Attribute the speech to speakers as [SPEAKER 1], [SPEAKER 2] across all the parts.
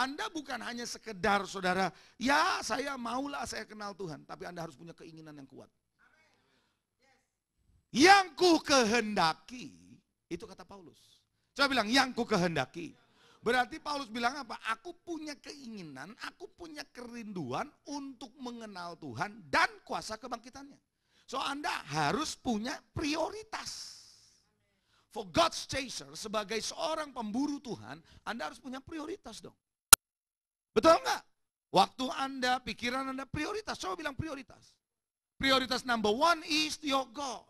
[SPEAKER 1] Anda bukan hanya sekedar saudara, ya saya maulah saya kenal Tuhan. Tapi Anda harus punya keinginan yang kuat. Yang ku kehendaki, itu kata Paulus. Coba bilang, yang ku kehendaki. Berarti Paulus bilang apa? Aku punya keinginan, aku punya kerinduan untuk mengenal Tuhan dan kuasa kebangkitannya. So Anda harus punya prioritas. For God's chaser, sebagai seorang pemburu Tuhan, Anda harus punya prioritas dong. Betul nggak? Waktu Anda, pikiran Anda prioritas. Coba bilang prioritas. Prioritas number one is your God.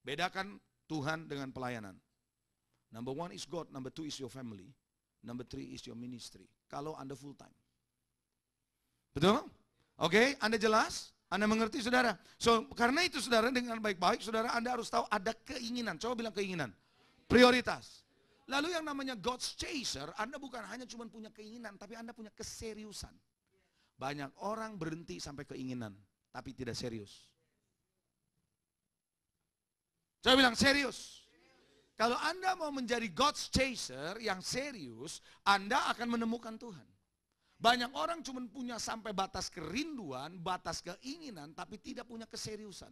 [SPEAKER 1] Bedakan Tuhan dengan pelayanan. Number one is God, number two is your family, number three is your ministry. Kalau Anda full time. Betul? Oke, Anda jelas? Anda mengerti saudara? So, karena itu saudara dengan baik-baik, saudara Anda harus tahu ada keinginan. Coba bilang keinginan. Prioritas. Lalu yang namanya God's chaser, Anda bukan hanya cuma punya keinginan, tapi Anda punya keseriusan. Banyak orang berhenti sampai keinginan, tapi tidak serius. Coba bilang serius. Kalau Anda mau menjadi God's chaser yang serius, Anda akan menemukan Tuhan. Banyak orang cuma punya sampai batas kerinduan, batas keinginan, tapi tidak punya keseriusan.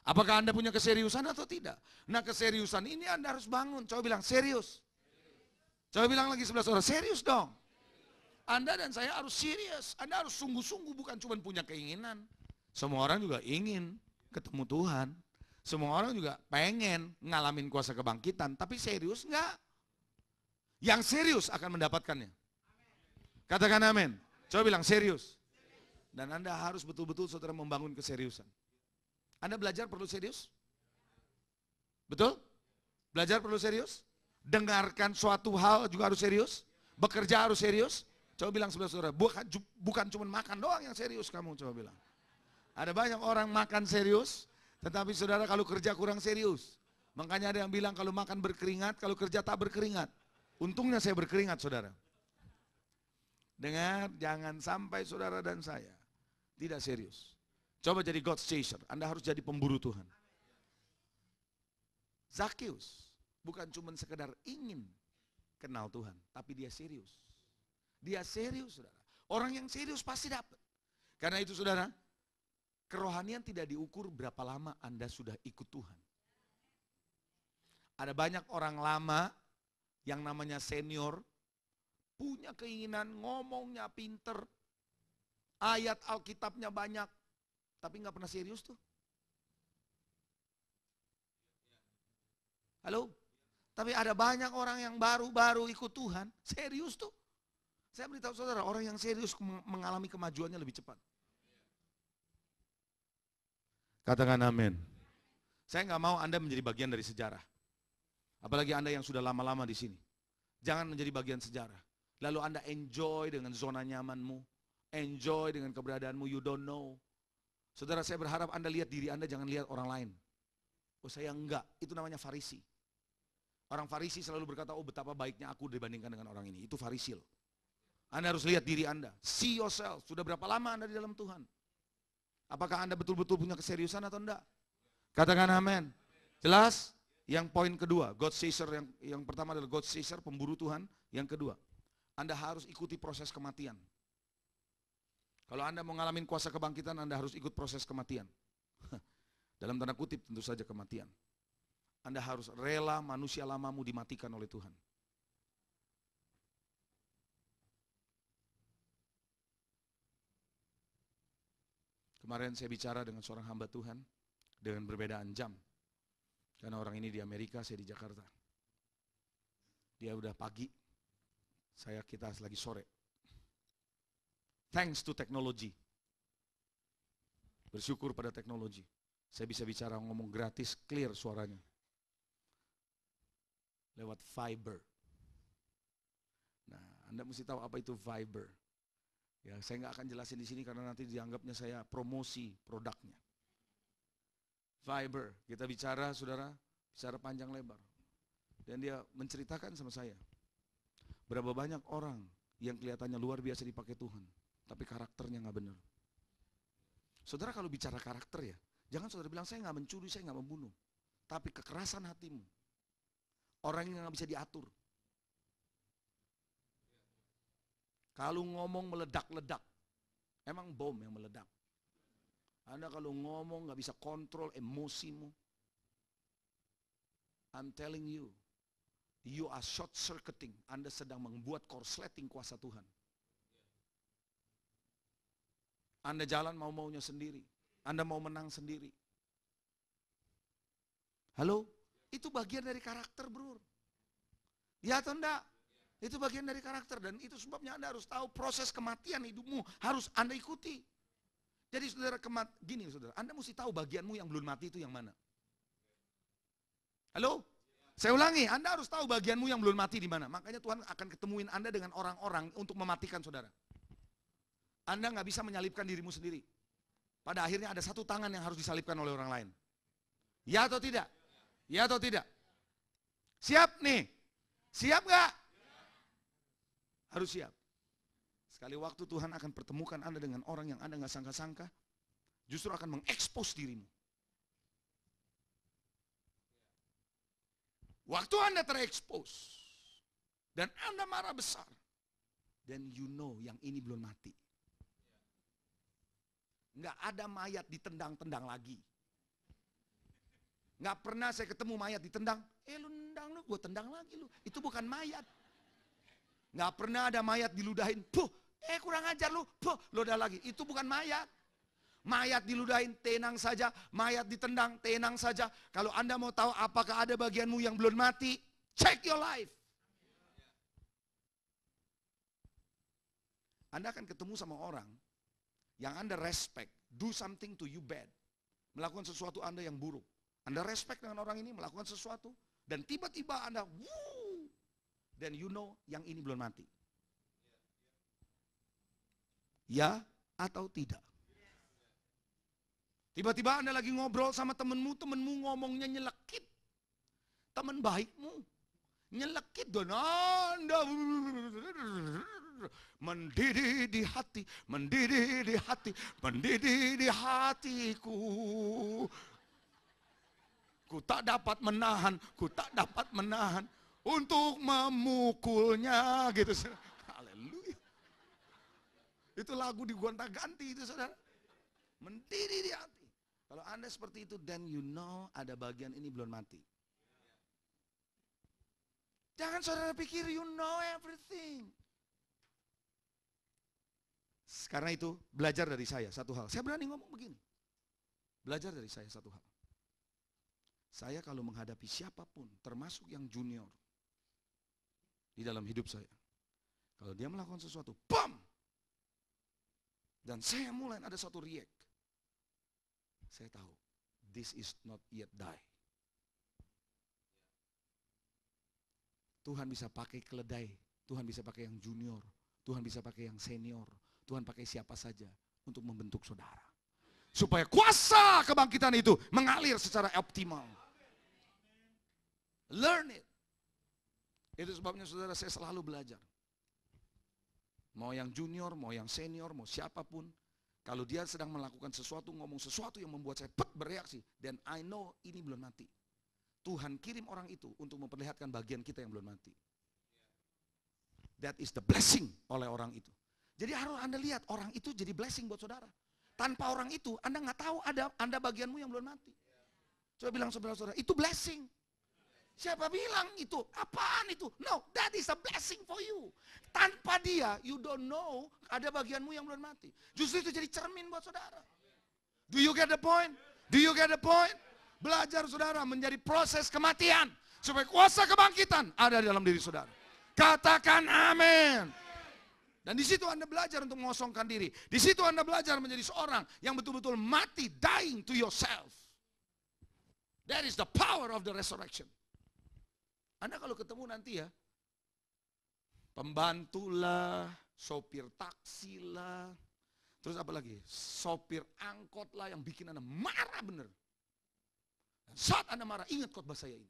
[SPEAKER 1] Apakah Anda punya keseriusan atau tidak? Nah, keseriusan ini Anda harus bangun. Coba bilang serius. Coba bilang lagi sebelah saudara, serius dong. Anda dan saya harus serius. Anda harus sungguh-sungguh, bukan cuma punya keinginan. Semua orang juga ingin ketemu Tuhan. Semua orang juga pengen ngalamin kuasa kebangkitan. Tapi serius enggak? Yang serius akan mendapatkannya. Katakan amin. Coba bilang serius. Dan Anda harus betul-betul saudara membangun keseriusan. Anda belajar perlu serius? Betul? Belajar perlu serius? Dengarkan suatu hal juga harus serius? Bekerja harus serius? Coba bilang sebelah saudara, bukan cuma makan doang yang serius kamu, coba bilang. Ada banyak orang makan serius, tetapi saudara kalau kerja kurang serius. Makanya ada yang bilang kalau makan berkeringat, kalau kerja tak berkeringat. Untungnya saya berkeringat saudara. Dengar, jangan sampai saudara dan saya tidak serius. Coba jadi God's chaser, Anda harus jadi pemburu Tuhan. Zakheus bukan cuma sekedar ingin kenal Tuhan, tapi dia serius. Dia serius saudara. Orang yang serius pasti dapat. Karena itu saudara, kerohanian tidak diukur berapa lama Anda sudah ikut Tuhan. Ada banyak orang lama yang namanya senior, punya keinginan, ngomongnya pinter, ayat Alkitabnya banyak, tapi nggak pernah serius tuh. Halo? Tapi ada banyak orang yang baru-baru ikut Tuhan, serius tuh. Saya beritahu saudara, orang yang serius mengalami kemajuannya lebih cepat. Katakan amin. Saya nggak mau Anda menjadi bagian dari sejarah. Apalagi Anda yang sudah lama-lama di sini. Jangan menjadi bagian sejarah. Lalu Anda enjoy dengan zona nyamanmu, enjoy dengan keberadaanmu, you don't know. Saudara, saya berharap Anda lihat diri Anda, jangan lihat orang lain. Oh saya enggak, itu namanya Farisi. Orang Farisi selalu berkata, oh betapa baiknya aku dibandingkan dengan orang ini. Itu Farisi loh. Anda harus lihat diri Anda, see yourself. Sudah berapa lama Anda di dalam Tuhan? Apakah Anda betul-betul punya keseriusan atau enggak? Katakan amin. Jelas? Yang poin kedua, God chaser, yang pertama adalah God chaser, pemburu Tuhan. Yang kedua, Anda harus ikuti proses kematian. Kalau Anda mau ngalamin kuasa kebangkitan, Anda harus ikut proses kematian. Dalam tanda kutip tentu saja kematian. Anda harus rela manusia lamamu dimatikan oleh Tuhan. Kemarin saya bicara dengan seorang hamba Tuhan dengan perbedaan jam. Karena orang ini di Amerika, saya di Jakarta. Dia udah pagi, kita lagi sore. Thanks to technology. Bersyukur pada teknologi. Saya bisa bicara ngomong gratis, clear suaranya. Lewat Viber. Nah, Anda mesti tahu apa itu Viber. Ya, saya nggak akan jelasin di sini karena nanti dianggapnya saya promosi produknya. Viber, kita bicara saudara, bicara panjang lebar. Dan dia menceritakan sama saya, berapa banyak orang yang kelihatannya luar biasa dipakai Tuhan, tapi karakternya nggak benar. Saudara kalau bicara karakter ya, jangan saudara bilang saya nggak mencuri, saya nggak membunuh. Tapi kekerasan hatimu, orang yang nggak bisa diatur. Kalau ngomong meledak-ledak, emang bom yang meledak. Anda kalau ngomong nggak bisa kontrol emosimu. I'm telling you, you are short circuiting. Anda sedang membuat korsleting kuasa Tuhan. Anda jalan mau-maunya sendiri. Anda mau menang sendiri. Halo? Itu bagian dari karakter, bro. Ya atau enggak? Itu bagian dari karakter. Dan itu sebabnya Anda harus tahu proses kematian hidupmu. Harus Anda ikuti. Jadi saudara, gini saudara, Anda mesti tahu bagianmu yang belum mati itu yang mana. Halo? Saya ulangi, Anda harus tahu bagianmu yang belum mati di mana. Makanya Tuhan akan ketemuin Anda dengan orang-orang untuk mematikan saudara. Anda nggak bisa menyalibkan dirimu sendiri. Pada akhirnya ada satu tangan yang harus disalibkan oleh orang lain. Ya atau tidak? Ya atau tidak? Siap nih? Siap nggak? Harus siap. Sekali waktu Tuhan akan pertemukan Anda dengan orang yang Anda nggak sangka-sangka, justru akan mengekspos dirimu. Waktu Anda terekspos dan Anda marah besar, then you know yang ini belum mati. Nggak ada mayat ditendang-tendang lagi. Nggak pernah saya ketemu mayat ditendang, lu nendang lu, gue tendang lagi lu. Itu bukan mayat. Nggak pernah ada mayat diludahin, kurang ajar lu, ludah lagi. Itu bukan mayat. Mayat diludahin, tenang saja. Mayat ditendang, tenang saja. Kalau Anda mau tahu apakah ada bagianmu yang belum mati, check your life. Anda akan ketemu sama orang yang Anda respect, do something to you bad. Melakukan sesuatu Anda yang buruk. Anda respect dengan orang ini, melakukan sesuatu. Dan tiba-tiba Anda, then you know yang ini belum mati. Ya atau tidak? Tiba-tiba Anda lagi ngobrol sama temenmu ngomongnya nyelekit. Teman baikmu, nyelekit dan Anda mendidih di hati, mendidih di hati, mendidih di hatiku. Ku tak dapat menahan untuk memukulnya gitu. Haleluya. Itu lagu digonta-ganti itu saudara. Mendidih di hati. Kalau Anda seperti itu, then you know ada bagian ini belum mati. Jangan saudara pikir you know everything. Karena itu, belajar dari saya satu hal. Saya berani ngomong begini. Belajar dari saya satu hal. Saya kalau menghadapi siapapun, termasuk yang junior, di dalam hidup saya. Kalau dia melakukan sesuatu, bam! Dan saya mulai ada satu react. Saya tahu, this is not yet die. Tuhan bisa pakai keledai, Tuhan bisa pakai yang junior, Tuhan bisa pakai yang senior, Tuhan pakai siapa saja untuk membentuk saudara. Supaya kuasa kebangkitan itu mengalir secara optimal. Learn it. Itu sebabnya saudara saya selalu belajar. Mau yang junior, mau yang senior, mau siapapun. Kalau dia sedang melakukan sesuatu, ngomong sesuatu yang membuat saya bereaksi. Dan I know ini belum mati. Tuhan kirim orang itu untuk memperlihatkan bagian kita yang belum mati. That is the blessing oleh orang itu. Jadi harus Anda lihat orang itu jadi blessing buat saudara. Tanpa orang itu Anda nggak tahu ada Anda bagianmu yang belum mati. Coba bilang saudara-saudara, itu blessing. Siapa bilang itu? Apaan itu? No, that is a blessing for you. Tanpa dia, you don't know ada bagianmu yang belum mati. Justru itu jadi cermin buat saudara. Do you get the point? Do you get the point? Belajar saudara menjadi proses kematian. Supaya kuasa kebangkitan ada di dalam diri saudara. Katakan amin. Dan di situ Anda belajar untuk mengosongkan diri. Di situ Anda belajar menjadi seorang yang betul-betul mati, dying to yourself. That is the power of the resurrection. Anda kalau ketemu nanti ya, pembantu lah, sopir taksi lah, terus apa lagi? Sopir angkot lah yang bikin Anda marah bener. Dan saat Anda marah, ingat khotbah saya ini.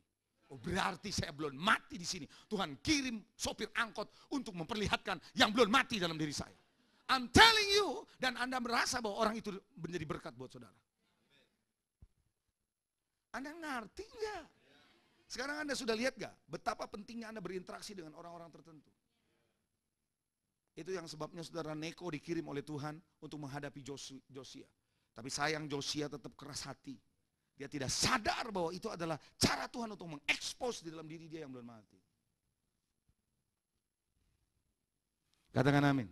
[SPEAKER 1] Oh berarti saya belum mati di sini. Tuhan kirim sopir angkot untuk memperlihatkan yang belum mati dalam diri saya. I'm telling you, dan Anda merasa bahwa orang itu menjadi berkat buat saudara. Anda ngerti nggak? Sekarang Anda sudah lihat gak betapa pentingnya Anda berinteraksi dengan orang-orang tertentu? Itu yang sebabnya saudara Neko dikirim oleh Tuhan untuk menghadapi Josia. Tapi sayang Josia tetap keras hati. Dia tidak sadar bahwa itu adalah cara Tuhan untuk mengekspos di dalam diri dia yang belum mati. Katakan amin.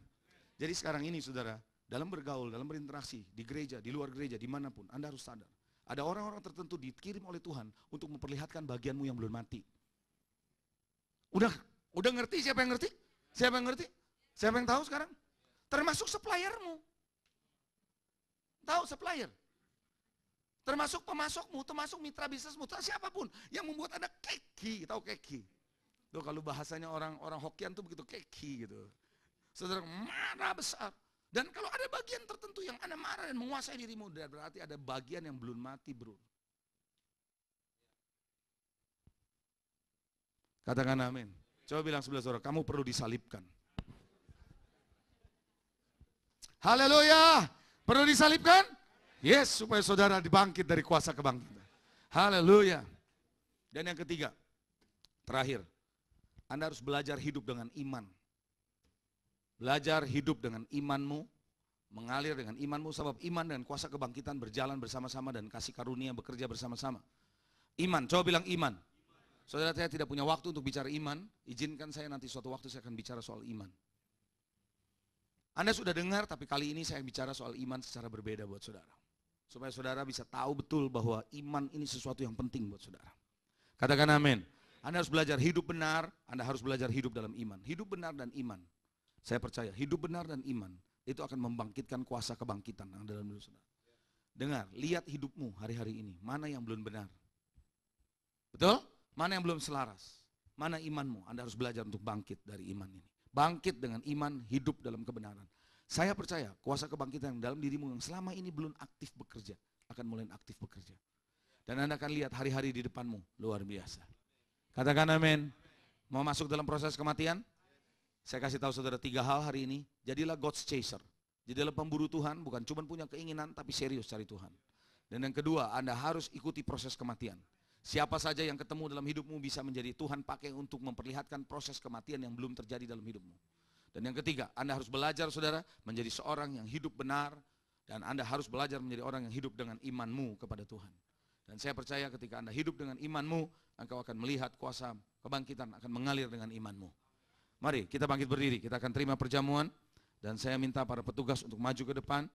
[SPEAKER 1] Jadi sekarang ini saudara, dalam bergaul, dalam berinteraksi, di gereja, di luar gereja, dimanapun, Anda harus sadar. Ada orang-orang tertentu dikirim oleh Tuhan untuk memperlihatkan bagianmu yang belum mati. Udah ngerti? Siapa yang ngerti? Siapa yang ngerti? Siapa yang tahu sekarang? Termasuk suppliermu. Tahu supplier? Termasuk pemasokmu, termasuk mitra bisnismu, siapapun yang membuat Anda keki, tahu keki? Tuh kalau bahasanya orang Hokian tuh begitu keki gitu. Saudara marah besar. Dan kalau ada bagian tertentu yang Anda marah dan menguasai dirimu, berarti ada bagian yang belum mati, bro. Katakan amin. Coba bilang sebelah saudara, kamu perlu disalibkan. Haleluya. Perlu disalibkan? Yes, supaya saudara dibangkit dari kuasa kebangkitan. Haleluya. Dan yang ketiga, terakhir, Anda harus belajar hidup dengan iman. Belajar hidup dengan imanmu, mengalir dengan imanmu, sebab iman dan kuasa kebangkitan berjalan bersama-sama dan kasih karunia bekerja bersama-sama. Iman, coba bilang iman. Saudara, saya tidak punya waktu untuk bicara iman, izinkan saya nanti suatu waktu saya akan bicara soal iman. Anda sudah dengar, tapi kali ini saya bicara soal iman secara berbeda buat saudara. Supaya saudara bisa tahu betul bahwa iman ini sesuatu yang penting buat saudara. Katakan amin. Anda harus belajar hidup benar, Anda harus belajar hidup dalam iman. Hidup benar dan iman. Saya percaya hidup benar dan iman itu akan membangkitkan kuasa kebangkitan yang dalam diri saudara. Dengar, lihat hidupmu hari-hari ini, mana yang belum benar. Betul? Mana yang belum selaras? Mana imanmu? Anda harus belajar untuk bangkit dari iman ini. Bangkit dengan iman, hidup dalam kebenaran. Saya percaya kuasa kebangkitan yang dalam dirimu yang selama ini belum aktif bekerja, akan mulai aktif bekerja. Dan Anda akan lihat hari-hari di depanmu, luar biasa. Katakan amin. Mau masuk dalam proses kematian? Saya kasih tahu saudara 3 hal hari ini. Jadilah God's chaser. Jadilah pemburu Tuhan, bukan cuma punya keinginan, tapi serius cari Tuhan. Dan yang kedua, Anda harus ikuti proses kematian. Siapa saja yang ketemu dalam hidupmu bisa menjadi Tuhan pakai untuk memperlihatkan proses kematian yang belum terjadi dalam hidupmu. Dan yang ketiga, Anda harus belajar saudara menjadi seorang yang hidup benar. Dan Anda harus belajar menjadi orang yang hidup dengan imanmu kepada Tuhan. Dan saya percaya ketika Anda hidup dengan imanmu, engkau akan melihat kuasa kebangkitan akan mengalir dengan imanmu. Mari kita bangkit berdiri, kita akan terima perjamuan. Dan saya minta para petugas untuk maju ke depan.